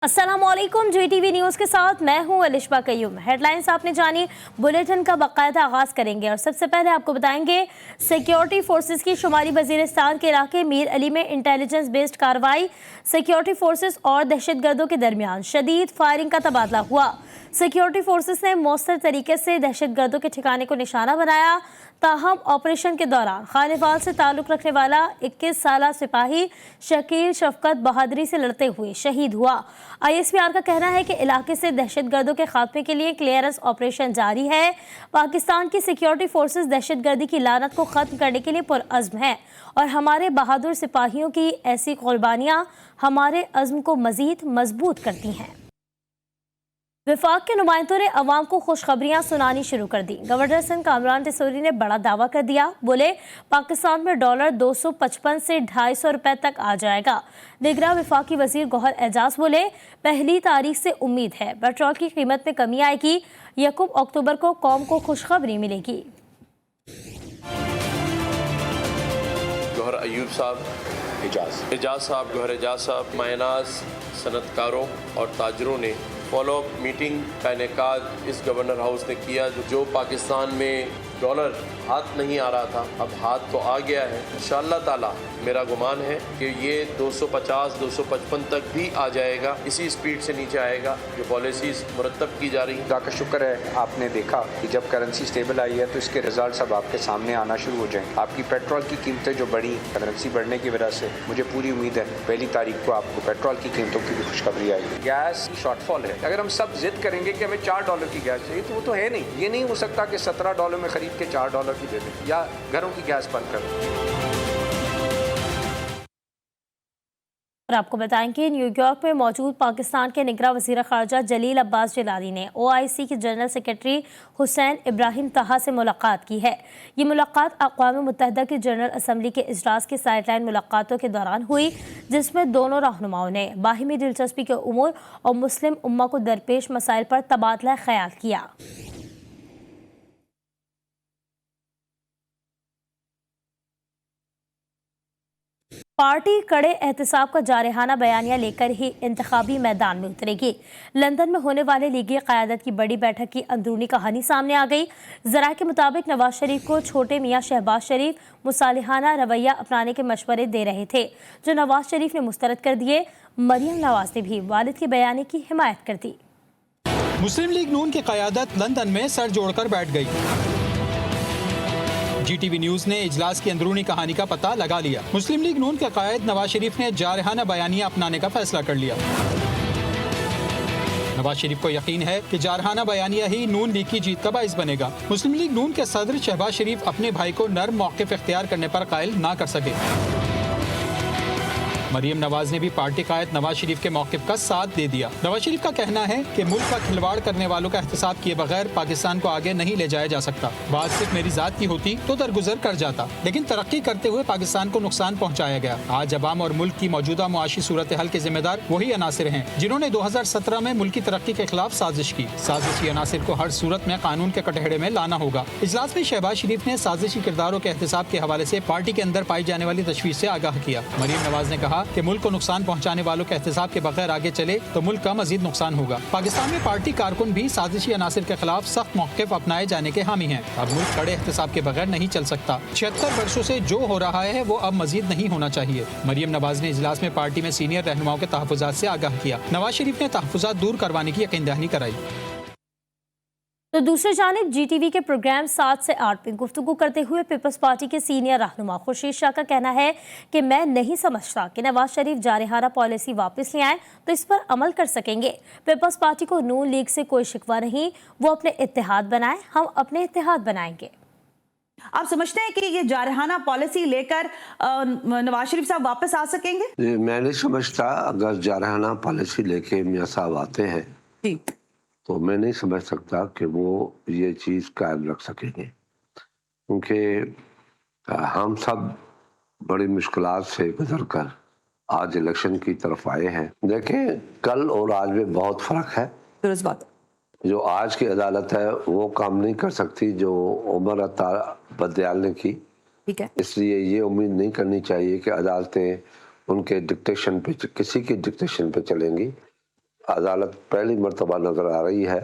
अस्सलामुअलैकुम, JTV news के साथ मैं हूं अलिशबा कयूम। हेडलाइंस आपने जानी, बुलेटिन का बाकायदा आगाज करेंगे और सबसे पहले आपको बताएंगे सिक्योरिटी फोर्सेस की शुमाली वजीरिस्तान के इलाके मीर अली में इंटेलिजेंस बेस्ड कार्रवाई। सिक्योरिटी फोर्सेस और दहशतगर्दों के दरमियान शदीद फायरिंग का तबादला हुआ। सिक्योरिटी फोर्सेस ने मौसर तरीके से दहशतगर्दों के ठिकाने को निशाना बनाया। ताहम ऑपरेशन के दौरान खानेवाल से ताल्लुक रखने वाला 21 साला सिपाही शकील शफकत बहादुरी से लड़ते हुए शहीद हुआ। ISPR का कहना है कि इलाके से दहशतगर्दों के खात्मे के लिए क्लियरेंस ऑपरेशन जारी है। पाकिस्तान की सिक्योरिटी फोर्सेस दहशतगर्दी की लानत को ख़त्म करने के लिए पुरअज़्म हैं और हमारे बहादुर सिपाहियों की ऐसी कुर्बानियाँ हमारे अज़्म को मज़ीद मजबूत करती हैं। विफाक के नुमाइंदों ने अवाम को खुशखबरियां सुनानी शुरू कर दी। गवर्नर सिंध कामरान टिसोरी ने बड़ा दावा कर दिया। बोले, पाकिस्तान में डॉलर 255 से 250 रुपए तक आ जाएगा। निगरां विफाकी वजीर गौहर एजाज बोले, पहली तारीख से उम्मीद है पेट्रोल की कीमत में कमी आएगी। 1 अक्टूबर को कौम को खुशखबरी मिलेगी। गौहर अयूब साहब, एजाज साहब, गौहर एजाज साहब, मायनाज सनतकारों और ताजरों ने फॉलो अप मीटिंग का इनेकाद इस गवर्नर हाउस ने किया। जो पाकिस्तान में डॉलर हाथ नहीं आ रहा था, अब हाथ तो आ गया है। इंशाअल्लाह ताला मेरा गुमान है कि ये 250-255 तक भी आ जाएगा। इसी स्पीड से नीचे आएगा। जो पॉलिसीज़ मुरतब की जा रही हैं, खुदा का शुक्र है आपने देखा कि जब करेंसी स्टेबल आई है तो इसके रिजल्ट्स अब आपके सामने आना शुरू हो जाएं। आपकी पेट्रोल की कीमतें जो बढ़ी करेंसी बढ़ने की वजह से, मुझे पूरी उम्मीद है पहली तारीख को आपको पेट्रोल की कीमतों की भी खुशखबरी आएगी। गैस शॉर्टफॉल है। अगर हम सब जिद करेंगे कि हमें $4 की गैस चाहिए तो वो तो है नहीं। ये नहीं हो सकता कि $17 में खरीद के $4 की दे दें या घरों की गैस बंद कर दें। और आपको बताएं कि न्यूयॉर्क में मौजूद पाकिस्तान के निगरां वज़ीर ख़ारजा जलील अब्बास जिलानी ने OIC के जनरल सेक्रेटरी हुसैन इब्राहिम तहा से मुलाकात की है। ये मुलाकात अक़वाम मुत्तहिदा की जनरल असम्बली के इजलास की साइडलाइन मुलाकातों के दौरान हुई, जिसमें दोनों रहनुमाओं ने बाहिमी दिलचस्पी के उमूर और मुस्लिम उम्मा को दरपेश मसाइल पर तबादला ख्याल किया। पार्टी कड़े एहतसाब का जारहाना बयानिया लेकर ही इंतखाबी मैदान में उतरेगी। लंदन में होने वाले लीगी क़यादत की बड़ी बैठक की अंदरूनी कहानी सामने आ गई। ज़राए के मुताबिक नवाज शरीफ को छोटे मियाँ शहबाज शरीफ मुसालिहाना रवैया अपनाने के मशवरे दे रहे थे, जो नवाज शरीफ ने मुस्तरद कर दिए। मरियम नवाज ने भी वालिद के बयानी की हिमायत कर दी। मुस्लिम लीग नून की क़यादत लंदन में सर जोड़कर बैठ गई। GTV न्यूज़ ने इजलास की अंदरूनी कहानी का पता लगा लिया। मुस्लिम लीग नून के कायद नवाज शरीफ ने जारहाना बयानिया अपनाने का फैसला कर लिया। नवाज शरीफ को यकीन है कि जारहाना बयानिया ही नून लीग की जीत का बाइस बनेगा। मुस्लिम लीग नून के सदर शहबाज शरीफ अपने भाई को नर्म मौक़िफ़ इख्तियार करने पर कायल ना कर सके। मरियम नवाज ने भी पार्टी कायद नवाज शरीफ के मौक़िफ़ का साथ दे दिया। नवाज शरीफ का कहना है कि मुल्क का खिलवाड़ करने वालों का एहतसाब किए बगैर पाकिस्तान को आगे नहीं ले जाया जा सकता। बात सिर्फ मेरी जात की होती तो दरगुजर कर जाता, लेकिन तरक्की करते हुए पाकिस्तान को नुकसान पहुँचाया गया। आज अवाम और मुल्क की मौजूदा मुआशी सूरत हाल के जिम्मेदार वही अनासिर हैं जिन्होंने 2017 में मुल्क की तरक्की के खिलाफ साजिश की। साजिशी अनासिर को हर सूरत में कानून के कटहरे में लाना होगा। इजलास में शहबाज शरीफ ने साजिशी किरदारों के एहतसाब के हवाले से पार्टी के अंदर पाई जाने वाली तशवीश से आगाह किया। मरियम नवाज ने कहा कि मुल्क को नुकसान पहुंचाने वालों के एहतसाब के बगैर आगे चले तो मुल्क का मजीद नुकसान होगा। पाकिस्तान में पार्टी कारकुन भी साजिशी अनासिर के खिलाफ सख्त मौक़िफ़ अपनाए जाने के हामी हैं। अब मुल्क कड़े एहतसाब के बगैर नहीं चल सकता। 76 वर्षों से जो हो रहा है वो अब मजीद नहीं होना चाहिए। मरियम नवाज ने इजलास में पार्टी में सीनियर रहनुमाओं के तहफ़्फ़ुज़ात से आगाह किया। नवाज शरीफ ने तहफ़्फ़ुज़ात दूर करवाने की यकीन दहानी कराई। तो दूसरी जानिब GTV के प्रोग्राम 7 से 8 में गुफ्तगू करते हुए पीपल्स पार्टी के सीनियर रहनुमा खुर्शीद शाह का कहना है कि मैं नहीं समझता कि नवाज शरीफ जारहाना पॉलिसी वापस ले आए तो इस पर अमल कर सकेंगे। पीपल्स पार्टी को नून लीग से कोई शिकवा नहीं, वो अपने इत्तेहाद बनाए, हम अपने इत्तेहाद बनाएंगे। आप समझते हैं कि ये जारहाना पॉलिसी लेकर नवाज शरीफ साहब वापस आ सकेंगे? मैं नहीं समझता। अगर जारहाना पॉलिसी लेके मियां साहब आते हैं जी, तो मैं नहीं समझ सकता कि वो ये चीज़ कायम रख सकेंगे, क्योंकि हम सब बड़ी मुश्किलात से गुजर कर आज इलेक्शन की तरफ आए हैं। देखें, कल और आज में बहुत फ़र्क है। दुरुस्त बात। जो आज की अदालत है वो काम नहीं कर सकती जो उमर अता बदयाल ने की। ठीक है। इसलिए ये उम्मीद नहीं करनी चाहिए कि अदालतें उनके डिक्टेशन पे, किसी के डिक्टेशन पे चलेंगी। अदालत पहली मर्तबा नजर आ रही है।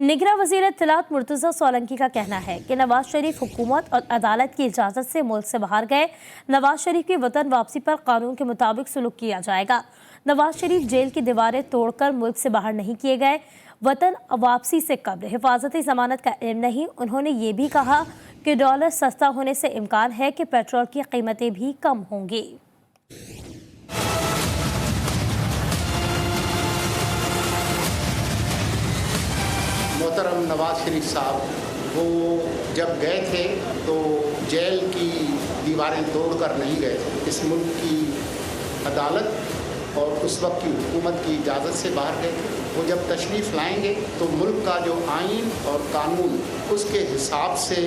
निगरान वज़ीर इत्तलात मुर्तज़ा सोलंकी का कहना है कि नवाज शरीफ हुकूमत और अदालत की इजाज़त से मुल्क से बाहर गए। नवाज शरीफ की वतन वापसी पर कानून के मुताबिक सलूक किया जाएगा। नवाज शरीफ जेल की दीवारें तोड़कर मुल्क से बाहर नहीं किए गए। वतन वापसी से कब्ल हिफाजती ज़मानत का इल्म नहीं। उन्होंने ये भी कहा कि डॉलर सस्ता होने से इम्कान है कि पेट्रोल की कीमतें भी कम होंगी। मोहतरम नवाज शरीफ साहब वो जब गए थे तो जेल की दीवारें तोड़कर नहीं गए थे। इस मुल्क की अदालत और उस वक्त की हुकूमत की इजाज़त से बाहर गए थे। वो जब तशरीफ़ लाएंगे तो मुल्क का जो आइन और कानून उसके हिसाब से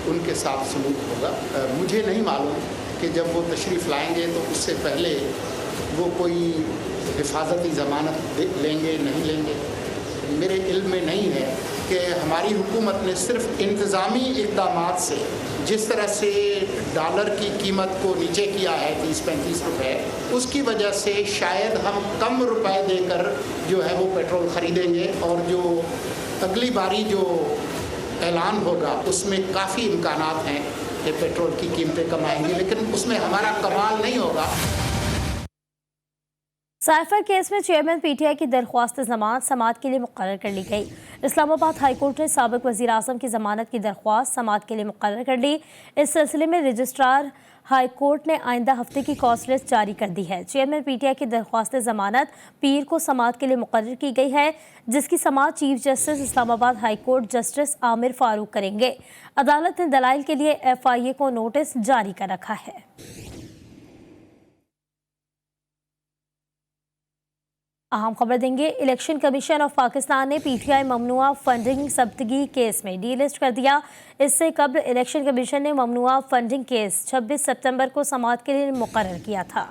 उनके साथ सलूक होगा। मुझे नहीं मालूम कि जब वो तशरीफ़ लाएंगे तो उससे पहले वो कोई हिफाजती ज़मानत लेंगे नहीं लेंगे। मेरे इल्म में नहीं है कि हमारी हुकूमत ने सिर्फ इंतज़ामी इक़दामात से जिस तरह से डॉलर की कीमत को नीचे किया है 30-35 रुपए, उसकी वजह से शायद हम कम रुपए देकर जो है वो पेट्रोल ख़रीदेंगे और जो अगली बारी जो ऐलान होगा उसमें काफ़ी इम्कानात हैं कि पेट्रोल की कीमतें कम आएंगी, लेकिन उसमें हमारा कमाल नहीं होगा। साइफर केस में चेयरमैन पीटीआई की दरख्वास्त जमानत समाअत के लिए मुकर्रर कर ली गई। इस्लामाबाद हाई कोर्ट ने साबिक वज़ीर आज़म की जमानत की दरख्वास्त समाअत के लिए मुकर्रर कर ली। इस सिलसिले में रजिस्ट्रार हाई कोर्ट ने आइंदा हफ्ते की कॉस्ट लिस्ट जारी कर दी है। चेयरमैन पीटीआई की दरख्वास्त जमानत पीर को समाअत के लिए मुकर्रर की गई है, जिसकी समाअत chief justice Islamabad high court justice Amir Farooq करेंगे। अदालत ने दलाइल के लिए FIA को नोटिस जारी कर रखा है। अहम खबर देंगे। इलेक्शन कमीशन ऑफ पाकिस्तान ने PTI ममनुआ फंडिंग ज़ब्तगी केस में डीलिस्ट कर दिया। इससे कबल इलेक्शन कमीशन ने ममनुआ फंडिंग केस 26 सितंबर को समाअत के लिए मुकर्रर किया था।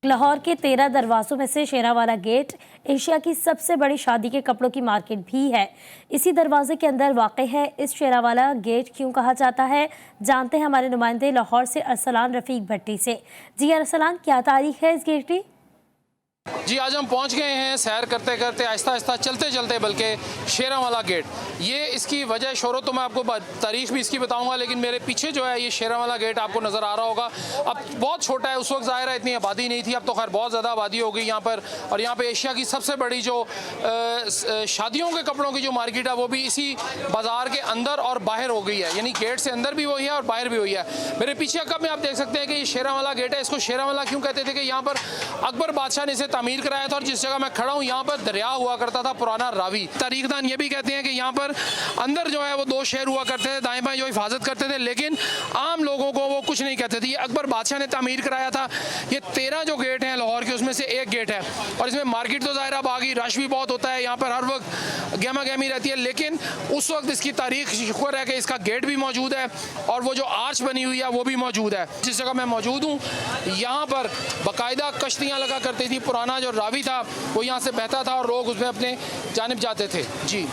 लाहौर के 13 दरवाज़ों में से शेरावाला गेट एशिया की सबसे बड़ी शादी के कपड़ों की मार्केट भी है। इसी दरवाजे के अंदर वाक़ है। इस शेरावाला गेट क्यों कहा जाता है, जानते हैं हमारे नुमाइंदे लाहौर से अरसलान रफ़ीक भट्टी से। जी अरसलान, क्या तारीख है इस गेट की? जी आज हम पहुंच गए हैं सैर करते करते आहिस्ता आहिस्ता चलते चलते बल्कि शेरावाला गेट। ये इसकी वजह शोहरत तो मैं आपको तारीख भी इसकी बताऊंगा, लेकिन मेरे पीछे जो है ये शेरावाला गेट आपको नज़र आ रहा होगा। अब बहुत छोटा है, उस वक्त ज़ाहिर है इतनी आबादी नहीं थी, अब तो खैर बहुत ज़्यादा आबादी हो गई यहाँ पर। और यहाँ पर एशिया की सबसे बड़ी जो शादियों के कपड़ों की जो मार्केट है वो भी इसी बाज़ार के अंदर और बाहर हो गई है, यानी गेट से अंदर भी वही है और बाहर भी वही है। मेरे पीछे अकब में आप देख सकते हैं कि ये शेरावाला गेट है। इसको शेरावाला क्यों कहते थे कि यहाँ पर अकबर बादशाह ने इसे तामीर कराया था और जिस जगह मैं खड़ा हूँ यहाँ पर दरिया हुआ करता था पुराना रावी। तारीखदान ये भी कहते हैं कि यहाँ पर अंदर जो है वो 2 शेर हुआ करते थे, दाएं बाएं जो हिफाजत करते थे, लेकिन आम लोगों को वो कुछ नहीं कहते थे। ये अकबर बादशाह ने तामीर कराया था। ये 13 जो गेट हैं लाहौर के उसमें से एक गेट है और इसमें मार्केट तो ज़ाहिर अब आ गई, रश भी बहुत होता है, यहाँ पर हर वक्त गहमा गहमी रहती है, लेकिन उस वक्त इसकी तारीख शुक्र है कि इसका गेट भी मौजूद है और वो जो आर्च बनी हुई है वो भी मौजूद है। जिस जगह मैं मौजूद हूँ यहाँ पर बाकायदा कश्तियाँ लगा करती थी, पुराना जो रावी था वो यहाँ से बहता था और लोग उसमें अपने जानिब जाते थे। जी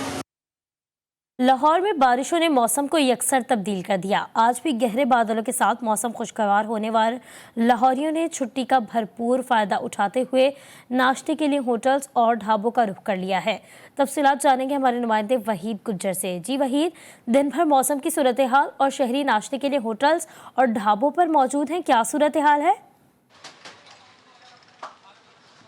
लाहौर में बारिशों ने मौसम को यकसर तब्दील कर दिया। आज भी गहरे बादलों के साथ मौसम खुशगवार होने वाले लाहौरियों ने छुट्टी का भरपूर फ़ायदा उठाते हुए नाश्ते के लिए होटल्स और ढाबों का रुख कर लिया है। तफसीलात जानेंगे हमारे नुमाइंदे वहीद गुज्जर से। जी वहीद, दिन भर मौसम की सूरत हाल और शहरी नाश्ते के लिए होटल्स और ढाबों पर मौजूद हैं, क्या सूरत हाल है?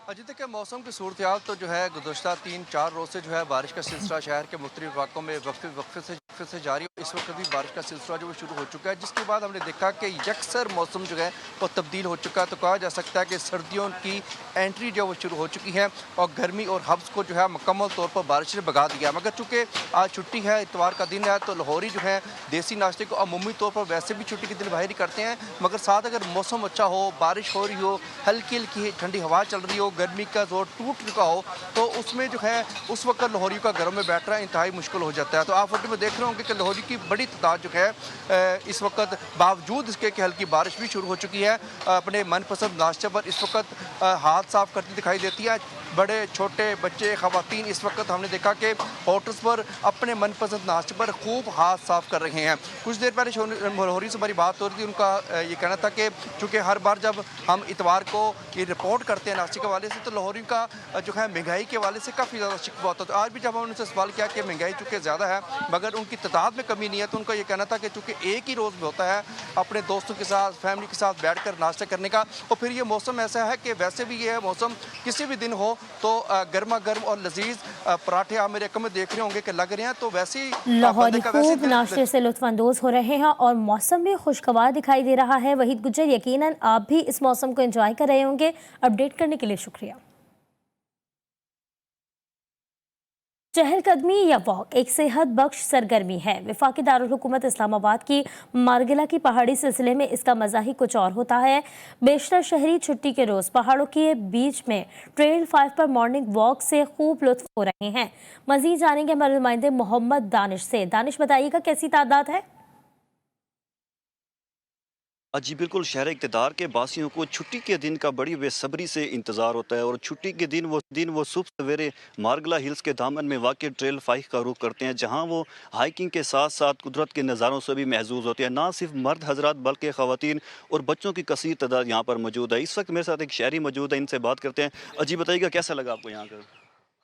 अभी तक मौसम की सूरत हाल तो जो है गुज़श्ता 3-4 रोज़ से जो है बारिश का सिलसिला शहर के मुख्तलिफ इलाकों में वक्फे से जारी। इस वक्त भी बारिश का सिलसिला जो शुरू हो चुका है, जिसके बाद हमने देखा कि यकसर मौसम जो है वो तब्दील हो चुका है। तो कहा जा सकता है कि सर्दियों की एंट्री जो वो शुरू हो चुकी है और गर्मी और हब्स को जो है मुकम्मल तौर पर बारिश ने भगा दिया। मगर चूँकि आज छुट्टी है, इतवार का दिन है, तो लाहौरी जो है देसी नाश्ते को अमूमी तौर पर वैसे भी छुट्टी के दिन बाहर ही करते हैं, मगर साथ अगर मौसम अच्छा हो, बारिश हो रही हो, हल्की हल्की ठंडी हवा चल रही हो, गर्मी का जोर टूट चुका हो, तो उसमें जो है उस वक्त लाहौरी का घरों में बैठना इंतहाई मुश्किल हो जाता है। तो आप फोटो में देख रहे होंगे कि लाहौरी की बड़ी तादाद जो है इस वक्त बावजूद इसके कि हल्की बारिश भी शुरू हो चुकी है, अपने मनपसंद नाश्ते पर इस वक्त हाथ साफ करती दिखाई देती है। बड़े छोटे बच्चे ख़वातीन इस वक्त हमने देखा कि होटल्स पर अपने मनपसंद नाश्ते पर खूब हाथ साफ़ कर रहे हैं। कुछ देर पहले लाहौरी से हमारी बात हो रही थी, उनका ये कहना था कि चूँकि हर बार जब हम इतवार को ये रिपोर्ट करते हैं नाश्ते के हवाले से तो लाहौरी का जो है महंगाई के हवाले से काफ़ी ज़्यादा शिकवा होता है। तो आज भी जब हमने उनसे सवाल किया कि महंगाई चूँकि ज़्यादा है मगर उनकी तादाद में कमी नहीं है, तो उनका ये कहना था कि चूँकि एक ही रोज़ में होता है अपने दोस्तों के साथ फैमिली के साथ बैठकर नाश्ता करने का, और फिर ये मौसम ऐसा है कि वैसे भी ये मौसम किसी भी दिन हो तो गर्मा गर्म और लजीज पराठे आप मेरे अकम में देख रहे होंगे कि लग रहे हैं, तो वैसे ही लाहौरी खूब नाश्ते से लुत्फ अंदोज हो रहे हैं और मौसम भी खुशगवार दिखाई दे रहा है। वहीद गुज्जर, यकीनन आप भी इस मौसम को एंजॉय कर रहे होंगे। अपडेट करने के लिए शुक्रिया। चहलकदमी या वॉक एक सेहत बख्श सरगर्मी है। वफाकी दारुल हुकूमत इस्लामाबाद की मारगिला की पहाड़ी सिलसिले में इसका मज़ा ही कुछ और होता है। बेशतर शहरी छुट्टी के रोज़ पहाड़ों के बीच में ट्रेल 5 पर मॉर्निंग वॉक से खूब लुत्फ हो रहे हैं। मज़ीद जानेंगे हमारे नुमाइंदे मोहम्मद दानिश से। दानिश, बताइएगा कैसी तादाद है? जी बिल्कुल, शहर इक़्तिदार के बासियों को छुट्टी के दिन का बड़ी बेसब्री से इंतज़ार होता है और छुट्टी के दिन वो सुबह सवेरे मारगला हिल्स के दामन में वाक़ ट्रेल 5 का रुख करते हैं, जहां वो हाइकिंग के साथ साथ कुदरत के नज़ारों से भी महजूज़ होते हैं। ना सिर्फ मर्द हजरात बल्कि ख़वातीन और बच्चों की कसीर तादाद यहाँ पर मौजूद है। इस वक्त मेरे साथ एक शहरी मौजूद है, इनसे बात करते हैं। जी बताइएगा कैसा लगा आपको यहाँ कर?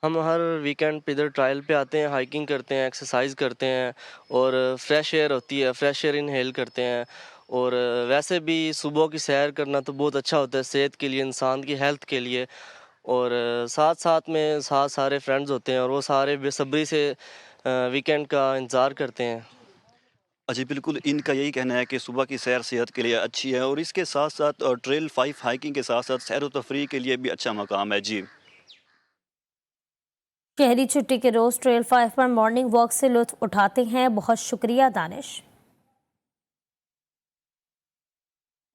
हम हर वीकेंड पे इधर ट्रायल पे आते हैं, हाइकिंग करते हैं, एक्सरसाइज करते हैं और फ्रेश एयर होती है, फ्रेश एयर इनहेल करते हैं। और वैसे भी सुबह की सैर करना तो बहुत अच्छा होता है सेहत के लिए, इंसान की हेल्थ के लिए। और साथ साथ में सारे फ्रेंड्स होते हैं और वो सारे बेसब्री से वीकेंड का इंतज़ार करते हैं। जी बिल्कुल, इनका यही कहना है कि सुबह की सैर सेहत के लिए अच्छी है और इसके साथ साथ ट्रेल 5 हाइकिंग के साथ साथ सैर व तफरीह के लिए भी अच्छा मकाम है। जी, शहरी छुट्टी के रोज़ ट्रेल 5 पर मॉर्निंग वॉक से लुत्फ उठाते हैं। बहुत शुक्रिया दानिश।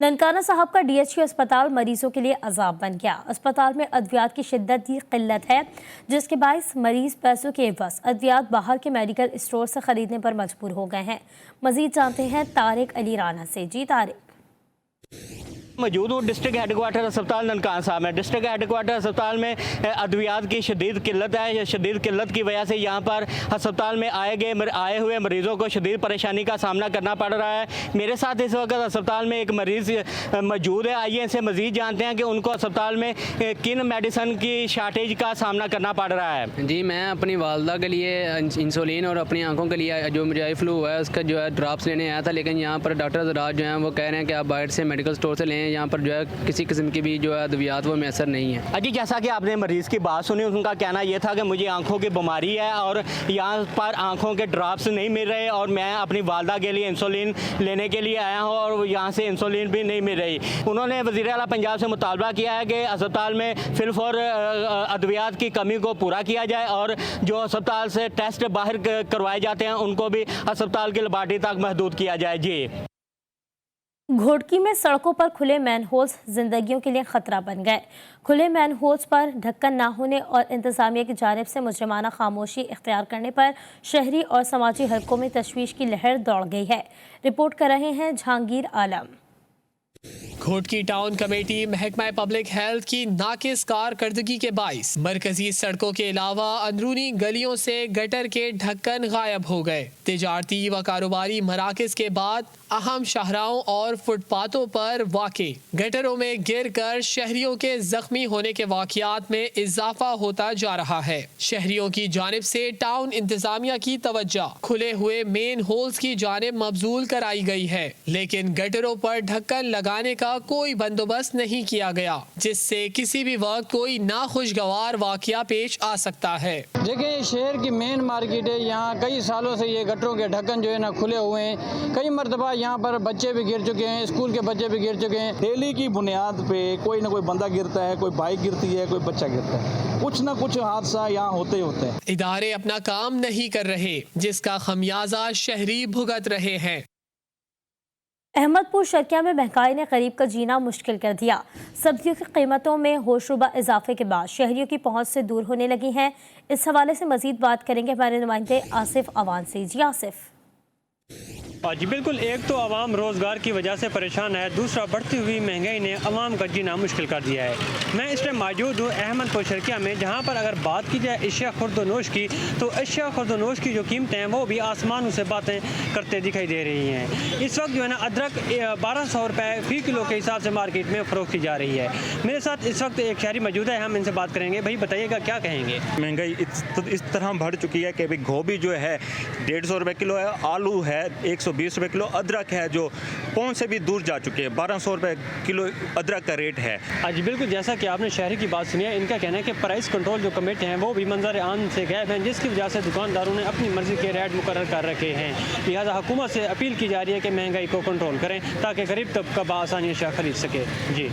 ननकाना साहब का DHQ अस्पताल मरीजों के लिए अजाब बन गया। अस्पताल में अद्वियात की शिद्दत की किल्लत है, जिसके बायस मरीज पैसों के एवज अद्वियात बाहर के मेडिकल स्टोर से खरीदने पर मजबूर हो गए हैं। मजीद जानते हैं तारिक अली राना से। जी तारिक। मौजूद हूँ डिस्ट्रिक्ट हेडक्वार्टर अस्पताल ननकाना साहब में। डिस्ट्रिक्ट हेडक्वार्टर अस्पताल में अद्वियात की शदीद किल्लत है। शदीद किल्लत की वजह से यहाँ पर अस्पताल में आए हुए मरीज़ों को शदीद परेशानी का सामना करना पड़ रहा है। मेरे साथ इस वक्त अस्पताल में एक मरीज़ मौजूद है। आइए इनसे मज़ीद जानते हैं कि उनको अस्पताल में किन मेडिसन की शार्टेज का सामना करना पड़ रहा है। जी, मैं अपनी वालदा के लिए इंसुलिन और अपनी आँखों के लिए जो मुझे आई फ्लू हुआ है उसका जो है ड्रॉप्स लेने आया था, लेकिन यहाँ पर डॉक्टर हज़रात जो हैं वो कह रहे हैं कि आप बाहर से मेडिकल स्टोर से लें, यहाँ पर जो है किसी किस्म की भी जो है अद्वियात वो मैसर नहीं है। अजी, जैसा कि आपने मरीज़ की बात सुनी, उनका कहना यह था कि मुझे आंखों की बीमारी है और यहाँ पर आंखों के ड्रॉप्स नहीं मिल रहे और मैं अपनी वालदा के लिए इंसुलिन लेने के लिए आया हूँ और यहाँ से इंसुलिन भी नहीं मिल रही। उन्होंने वज़ीर आला पंजाब से मुतालबा किया है कि अस्पताल में फिलफौर अद्वियात की कमी को पूरा किया जाए और जो अस्पताल से टेस्ट बाहर करवाए जाते हैं उनको भी अस्पताल की लेबॉरेटरी तक महदूद किया जाए। जी, घोटकी में सड़कों पर खुले मैनहोल्स जिंदगियों के लिए खतरा बन गए। खुले मैनहोल्स पर ढक्कन ना होने और इंतजामिया की जानिब से मुजरिमाना खामोशी इख्तियार करने पर शहरी और समाजी हलकों में तशवीश की लहर दौड़ गई है। रिपोर्ट कर रहे हैं जहांगीर आलम। घोटकी टाउन कमेटी महकमा पब्लिक हेल्थ की नाकिस कारकर्दगी के बाइस मरकजी सड़कों के अलावा अंदरूनी गलियों से गटर के ढक्कन गायब हो गए। तिजारती व कारोबारी मराकज के बाद अहम शाहराहों और फुटपाथों पर वाक़े गटरों में गिर कर शहरियों के जख्मी होने के वाक़यात में इजाफा होता जा रहा है। शहरियों की जानिब से टाउन इंतजामिया की तवज्जो खुले हुए मेन होल्स की जानिब मबजूल कराई गई है, लेकिन गटरों पर ढक्कन लगाने का कोई बंदोबस्त नहीं किया गया, जिससे किसी भी वक्त कोई नाखुशगवार वाक़या पेश आ सकता है। देखिए, शहर की मेन मार्केट है, यहाँ कई सालों से ये गटरों के ढक्कन जो है ना खुले हुए हैं। कई मरतबा यहाँ पर बच्चे भी गिर चुके हैं, स्कूल के बच्चे भी गिर चुके हैं। डेली की बुनियाद पे कोई ना कोई बंदा गिरता है, कोई बाइक गिरती है, कोई बच्चा गिरता है, कुछ ना कुछ हादसा यहाँ होते ही होते हैं। इदारे अपना काम नहीं कर रहे, जिसका खमियाजा शहरी भुगत रहे हैं। अहमदपुर शर्किया में महंगाई ने गरीब का जीना मुश्किल कर दिया। सब्जियों की कीमतों में होशरुबा इजाफे के बाद शहरियों की पहुंच से दूर होने लगी हैं। इस हवाले से मजीद बात करेंगे हमारे नुमाइंदे आसिफ अवान से। जी आसिफ। जी बिल्कुल, एक तो आवाम रोज़गार की वजह से परेशान है, दूसरा बढ़ती हुई महंगाई ने आवाम का जीना मुश्किल कर दिया है। मैं इस टाइम मौजूद हूँ अहमदपुर शर्किया में, जहाँ पर अगर बात की जाए अशिया खुर्दनोश की, तो अशिया खुर्दनोश की जो कीमतें हैं वो भी आसमानों से बातें करते दिखाई दे रही हैं। इस वक्त जो है ना अदरक 1200 रुपये फ़ी किलो के हिसाब से मार्केट में फ़रोख्त की जा रही है। मेरे साथ इस वक्त एक शहरी मौजूद है, हम इनसे बात करेंगे। भाई बताइएगा क्या कहेंगे? महंगाई इस तरह बढ़ चुकी है कि अभी गोभी जो है 150 रुपये किलो है, आलू है 120 रुपये किलो, अदरक है जो पहुँच से भी दूर जा चुके हैं, 1200 रुपये किलो अदरक का रेट है। जी बिल्कुल, जैसा कि आपने शहरी की बात सुनी है, इनका कहना है कि प्राइस कंट्रोल जो कमेटी हैं वो भी मंजर आम से गायब हैं, जिसकी वजह से दुकानदारों ने अपनी मर्जी के रेट मुकर्रर कर रखे हैं। लिहाजा हुकूमत से अपील की जा रही है कि महंगाई को कंट्रोल करें ताकि गरीब तबका बआसानी अशिया खरीद सके। जी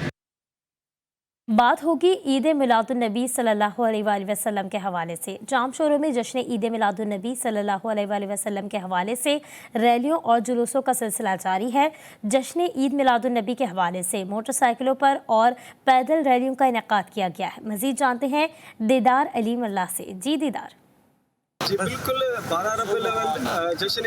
बात होगी ईद मिलादुन्नबी सल्लल्लाहु अलैहि वसल्लम के हवाले से। जाम शोरों में जश्न ईद मिलादुन्नबी सल्लल्लाहु अलैहि वसल्लम के हवाले से रैलियों और जुलूसों का सिलसिला जारी है। जश्न ईद मिलादुन्नबी के हवाले से मोटरसाइकिलों पर और पैदल रैलियों का इनेकाद किया गया है। मज़ीद जानते हैं दीदार अली मल्ला से। जी दीदार। जी बिल्कुल, 12 रबीउल अव्वल जश्न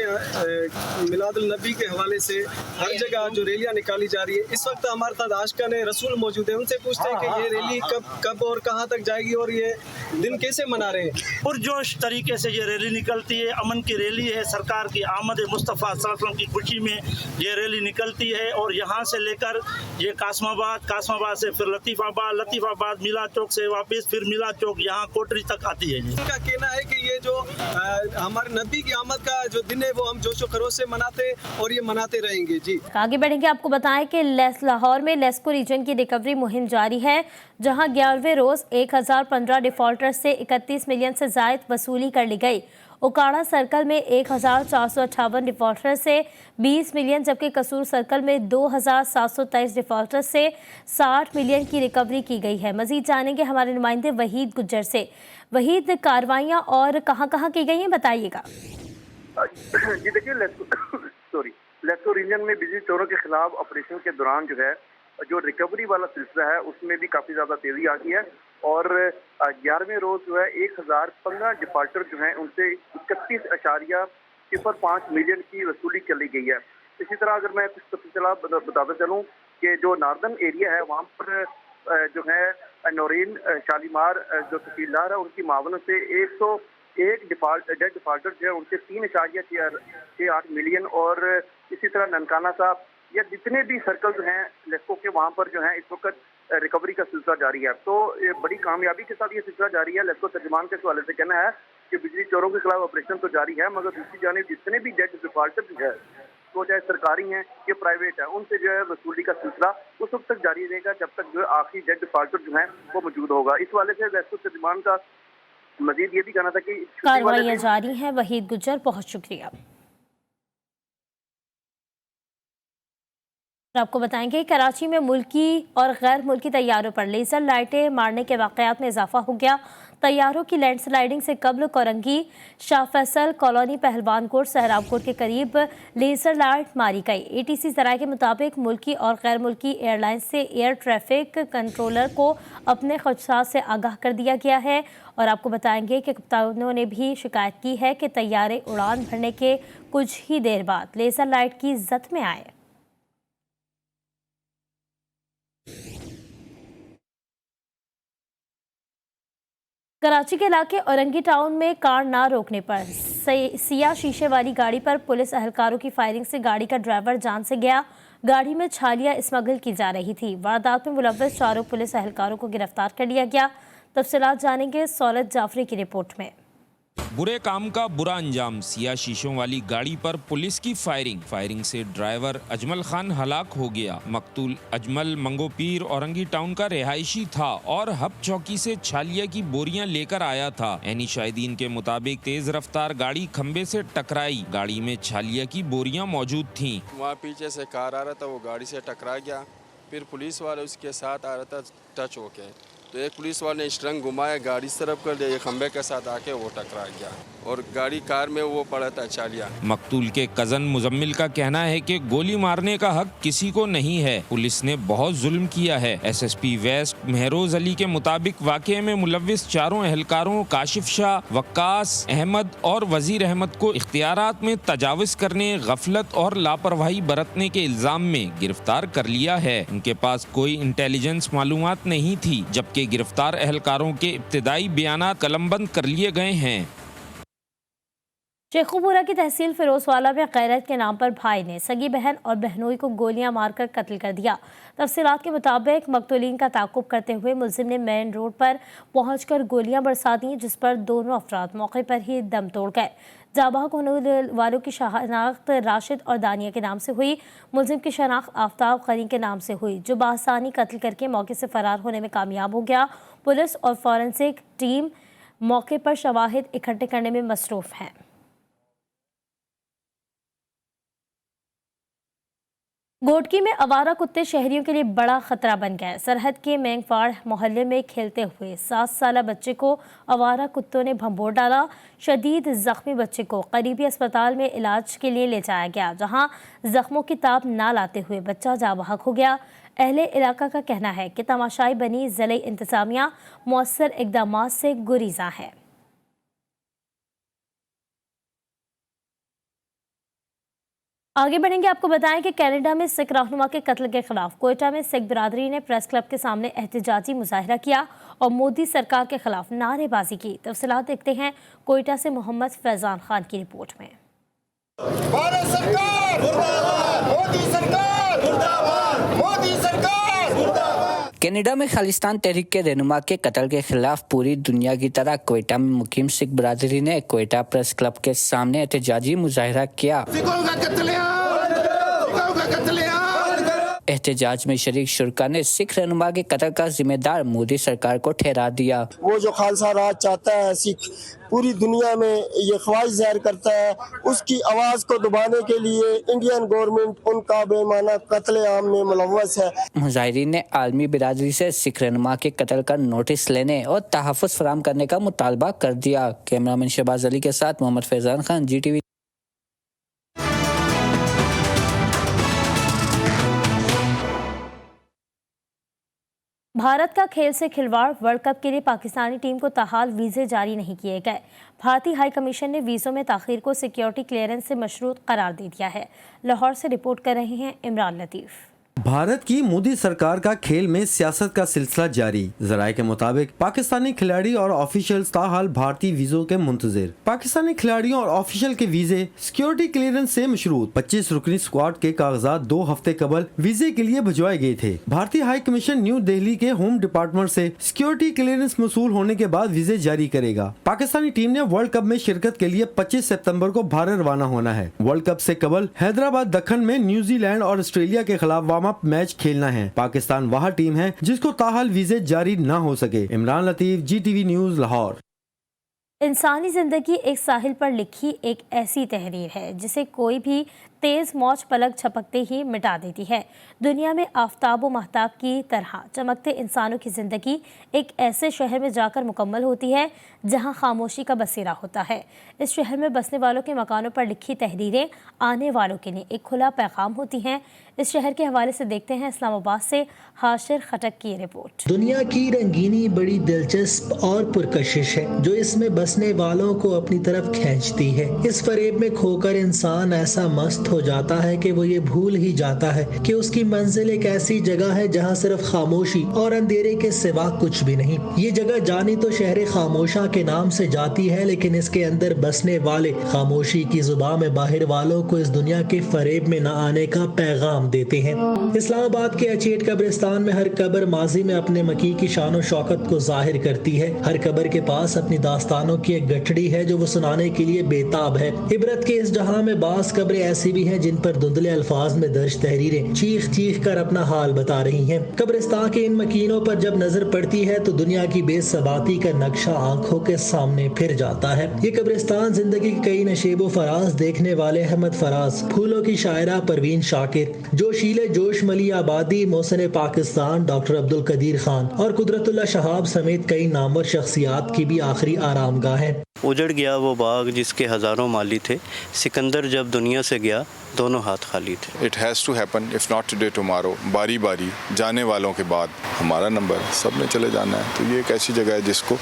मिलादुल नबी के हवाले से हर जगह जो रैलियां निकाली जा रही है। इस वक्त हमारे साथ आशिकान रसूल मौजूद है, उनसे पूछते हैं कि ये रैली कब और कहां तक जाएगी और ये दिन कैसे मना रहे हैं। पुरजोश तरीके से ये रैली निकलती है, अमन की रैली है। सरकार की आमद मुस्तफ़ा सल्लल्लाहु अलैहि वसल्लम की खुशी में ये रैली निकलती है और यहाँ से लेकर ये कासमाबाद से फिर लतीफ़ाबाद मिला चौक से वापस फिर मिला चौक यहाँ कोटरी तक आती है। उनका कहना है कि ये जो हमारे नबी की आमद का जो दिन है वो हम जोशो खरोश से मनाते और ये मनाते रहेंगे। जी आगे बढ़ेंगे, आपको बताएं कि लाहौर में लेस्को रीजन की रिकवरी मुहिम जारी है, जहां 11वें रोज 1015 डिफॉल्टर से 31 मिलियन से जायद वसूली कर ली गई। उकाड़ा सर्कल में 1458 डिफॉल्टर से 20 मिलियन, जबकि कसूर सर्कल में 2723 डिफॉल्टर से 60 मिलियन की रिकवरी की गई है। मजीद जानेंगे हमारे नुमाइंदे वहीद गुज्जर से। वहीद, कार्रवाइयाँ और कहाँ की गई हैं, बताइएगा। जी देखिए, लेस्को रीजन में बिजली चोरों के खिलाफ ऑपरेशन के दौरान जो रिकवरी वाला सिलसिला है उसमें भी काफ़ी ज़्यादा तेज़ी आ गई है और 11वें रोज़ 1015 डिफॉल्टर उनसे 31.05 मिलियन की वसूली कर ली गई है। इसी तरह अगर मैं कुछ तफसीलात बताता चलूँ कि जो नार्दर्न एरिया है वहाँ पर नौरीन शालीमार जो तहसीलदार है उनकी मावनत से 101 डेड डिफॉल्टर उनसे 3.68 मिलियन और इसी तरह ननकाना साहब या जितने भी सर्कल्स हैं लेस्को के वहाँ पर इस वक्त रिकवरी का सिलसिला जारी है। तो ये बड़ी कामयाबी के साथ ये सिलसिला जारी है। लेस्को तर्जुमान के हवाले से कहना है कि बिजली चोरों के खिलाफ ऑपरेशन तो जारी है, मगर दूसरी जानिब जितने भी डेड डिफॉल्टर है वो चाहे सरकारी हैं या प्राइवेट है, उनसे वसूली का सिलसिला उस वक्त तक जारी रहेगा जब तक आखिरी डेड डिफॉल्टर वो मौजूद होगा। इस हवाले से लेस्को तर्जुमान का मजीद ये भी कहना था कि कार्रवाइयाँ जारी हैं। वहीद गुज्जर, बहुत शुक्रिया। आपको बताएंगे कराची में मुल्की और गैर मुल्की तैयारों पर लेजर लाइटें मारने के वाकयात में इजाफा हो गया। तैयारों की लैंडस्लाइडिंग से कबल कोरंगी, शाह फैसल कॉलोनी, पहलवानकोट, सहराबकोट के करीब लेजर लाइट मारी गई। एटीसी ज़राए के मुताबिक मुल्की और गैर मुल्की एयरलाइंस से एयर ट्रैफिक कंट्रोलर को अपने खदशात से आगाह कर दिया गया है। और आपको बताएंगे कि कप्तानों ने भी शिकायत की है कि तैयारे उड़ान भरने के कुछ ही देर बाद लेजर लाइट की जद में आए। कराची के इलाके औरंगी टाउन में कार ना रोकने पर सिया शीशे वाली गाड़ी पर पुलिस अहलकारों की फायरिंग से गाड़ी का ड्राइवर जान से गया। गाड़ी में छालियां स्मगल की जा रही थी। वारदात में मुलव्वस 4 पुलिस अहलकारों को गिरफ्तार कर लिया गया। तफसीलात जानेंगे सौलत जाफरी की रिपोर्ट में। बुरे काम का बुरा अंजाम, सिया शीशों वाली गाड़ी पर पुलिस की फायरिंग से ड्राइवर अजमल खान हलाक हो गया। मकतूल अजमल मंगोपीर औरंगी टाउन का रिहायशी था और हब चौकी से छालिया की बोरियां लेकर आया था। एनी शाहिदीन के मुताबिक तेज रफ्तार गाड़ी खंबे से टकराई। गाड़ी में छालिया की बोरियां मौजूद थीं। वहाँ पीछे से कार आ रहा था, वो गाड़ी से टकरा गया। फिर पुलिस वाले उसके साथ आ रहा था, टच हो के तो एक पुलिस वाले ने स्ट्रंग घुमाया, गाड़ी इस तरफ कर दिया, ये खंबे के साथ आके वो टकरा गया और गाड़ी कार में वो पड़ा था चालिया। मकतूल के कजन मुजम्मिल का कहना है कि गोली मारने का हक किसी को नहीं है, पुलिस ने बहुत जुल्म किया है। एसएसपी वेस्ट महरोज अली के मुताबिक वाक़ये में मुलव्विस चारों एहलकारों काशिफ शाह, वक्कास अहमद और वजीर अहमद को इख्तियारात में तजावुज़ करने, गफलत और लापरवाही बरतने के इल्ज़ाम में गिरफ्तार कर लिया है। उनके पास कोई इंटेलिजेंस मालूमात नहीं थी, जबकि गिरफ्तार एहलकारों के इब्तिदाई बयानात कलमबंद कर लिए गए हैं। शेखुपुरा की तहसील फिरोजवाला में गैरत के नाम पर भाई ने सगी बहन और बहनोई को गोलियां मारकर कत्ल कर दिया। तफसीलात के मुताबिक मकतूलीन का ताक़ुब करते हुए मुलजिम ने मेन रोड पर पहुंचकर गोलियां बरसा दी, जिस पर दोनों अफराद मौके पर ही दम तोड़ गए। जाबाक होने वालों की शनाख्त राशिद और दानिया के नाम से हुई। मुलजिम की शनाख्त आफ्ताब करीम के नाम से हुई, जो बासानी कत्ल करके मौके से फरार होने में कामयाब हो गया। पुलिस और फॉरेंसिक टीम मौके पर शवाहिद इकट्ठे करने में मसरूफ़ हैं। गोटकी में आवारा कुत्ते शहरियों के लिए बड़ा खतरा बन गए। सरहद के मैंगफाड़ मोहल्ले में खेलते हुए 7 साला बच्चे को आवारा कुत्तों ने भंबोड़ डाला। शदीद जख्मी बच्चे को करीबी अस्पताल में इलाज के लिए ले जाया गया, जहां जख्मों की ताब ना लाते हुए बच्चा जाबहक हो गया। अहले इलाका का कहना है कि तमाशाई बनी ज़िले इंतजामिया मौसर इक़दामात से गुरीज़ा है। आगे बढ़ेंगे, आपको बताएं कि कनाडा में सिख रहनुमा के कत्ल के खिलाफ कोयटा में सिख बिरादरी ने प्रेस क्लब के सामने एहतजाजी मुजाहरा किया और मोदी सरकार के खिलाफ नारेबाजी की। तफसीलात देखते हैं कोयटा से मोहम्मद फैजान खान की रिपोर्ट में। भारत सरकार मुर्दाबाद, मोदी सरकार मुर्दाबाद, मोदी सरकार मुर्दाबाद। कनाडा में खालिस्तान तहरीक के रहनुमा के कत्ल के खिलाफ पूरी दुनिया की तरह कोयटा में मुकीम सिख बिरादरी ने कोयटा प्रेस क्लब के सामने एहतजाजी मुजाहरा किया। एहतजाज में शरीक शुरा ने सिख रहनुमा के कत्ल का जिम्मेदार मोदी सरकार को ठहरा दिया। वो जो खालसा राज चाहता है, सिख पूरी दुनिया में ये ख्वाहिश जाहिर करता है, उसकी आवाज़ को दबाने के लिए इंडियन गवर्नमेंट उनका बेमाना कत्ले आम में मुलव्वस है। मुजाहिरीन ने आलमी बिरादरी से सिख रहनुमा के कत्ल का नोटिस लेने और तहफ़्फ़ुज़ फराहम करने का मुतालबा कर दिया। कैमरामैन शहबाज अली के साथ मोहम्मद फैजान खान, GTV। भारत का खेल से खिलवाड़, वर्ल्ड कप के लिए पाकिस्तानी टीम को ताहाल वीज़े जारी नहीं किए गए। भारतीय हाई कमीशन ने वीज़ों में ताख़ीर को सिक्योरिटी क्लियरेंस से मशरूत करार दे दिया है। लाहौर से रिपोर्ट कर रहे हैं इमरान लतीफ़। भारत की मोदी सरकार का खेल में सियासत का सिलसिला जारी। ज़राए के मुताबिक पाकिस्तानी खिलाड़ी और ऑफिशियल्स ताहाल भारतीय वीज़ों के मुंतज़िर। पाकिस्तानी खिलाड़ियों और ऑफिशियल के वीज़े सिक्योरिटी क्लियरेंस से मशरूत 25 रुकनी स्क्वाड के कागजात 2 हफ्ते कबल वीज़े के लिए भिजवाए गए थे। भारतीय हाई कमीशन न्यू दिल्ली के होम डिपार्टमेंट से सिक्योरिटी क्लियरेंस मसूल होने के बाद वीज़े जारी करेगा। पाकिस्तानी टीम ने वर्ल्ड कप में शिरकत के लिए 25 सितम्बर को भारत रवाना होना है। वर्ल्ड कप से कबल हैदराबाद दक्खन में न्यूजीलैंड और ऑस्ट्रेलिया के खिलाफ वार्म अप मैच खेलना है। पाकिस्तान वह टीम है जिसको ताहाल वीज़े जारी न हो सके। इमरान लतीफ़, GTV न्यूज़, लाहौर। इंसानी जिंदगी एक साहिल पर लिखी एक ऐसी तहरीर है जिसे कोई भी तेज़ मौज पलक झपकते ही मिटा देती है। दुनिया में आफताब व महताब की तरह चमकते इंसानों की ज़िंदगी एक ऐसे शहर में जाकर मुकम्मल होती है जहां खामोशी का बसेरा होता है। इस शहर में बसने वालों के मकानों पर लिखी तहरीरें आने वालों के लिए एक खुला पैगाम होती हैं। इस शहर के हवाले से देखते हैं इस्लामाबाद से हाशिर खटक की रिपोर्ट। दुनिया की रंगीनी बड़ी दिलचस्प और पुरकशिश है जो इसमें बसने वालों को अपनी तरफ खींचती है। इस फरेब में खोकर इंसान ऐसा मस्त हो जाता है कि वो ये भूल ही जाता है कि उसकी मंजिल एक ऐसी जगह है जहाँ सिर्फ खामोशी और अंधेरे के सिवा कुछ भी नहीं। ये जगह जानी तो शहर खामोशा के नाम से जाती है, लेकिन इसके अंदर बसने वाले खामोशी की जुबान में बाहर वालों को इस दुनिया के फरेब में न आने का पैगाम देते हैं। इस्लामाबाद के अचेट कब्रिस्तान में हर कब्र माजी में अपने मकी की शान शौकत को जाहिर करती है। हर कब्र के पास अपनी दास्तानों की एक गठड़ी है जो वो सुनाने के लिए बेताब है। इबरत के इस जहां में बास कब्रें ऐसी भी بھی ہیں जिन पर धुंधले अल्फाज में दर्ज तहरीरें चीख चीख कर अपना हाल बता रही हैं। कब्रिस्तान के इन मकीनों पर जब नजर पड़ती है तो दुनिया की बेसबाती का नक्शा आंखों के सामने फिर जाता है। ये कब्रिस्तान जिंदगी के कई नशेबो फराज देखने वाले अहमद फराज, फूलों की शायरा परवीन शाकिर, जोशीले जोश मली आबादी मोहसिन पाकिस्तान डॉक्टर अब्दुल कदीर खान और कुदरतुल्लाह शहाब समेत कई नामवर शख्सियात की भी आखिरी आरामगाह है। उजड़ गया वो बाग जिसके हज़ारों माली थे, सिकंदर जब दुनिया से गया दोनों हाथ खाली थे। It has to happen if not today tomorrow, बारी बारी जाने वालों के बाद हमारा नंबर, सब ने चले जाना है। तो ये एक ऐसी जगह है जिसको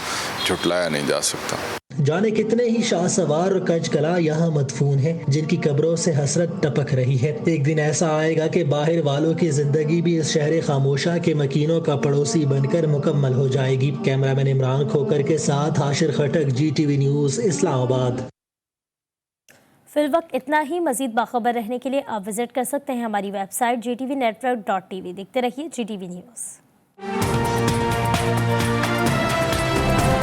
झुटलाया नहीं जा सकता। जाने कितने ही शाह सवार और कंच कला यहाँ मदफून हैं जिनकी कब्रों से हसरत टपक रही है। एक दिन ऐसा आएगा कि बाहर वालों की जिंदगी भी इस शहर खामोशा के मकीनों का पड़ोसी बनकर मुकम्मल हो जाएगी। कैमरामैन इमरान खोकर के साथ हाशिर खटक, GTV न्यूज़, इस्लामाबाद। फिलवक्त इतना ही। मजीद बाखबर रहने के लिए आप विजिट कर सकते हैं हमारी वेबसाइट gtvnetwork.tv। देखते रहिए GTV न्यूज़।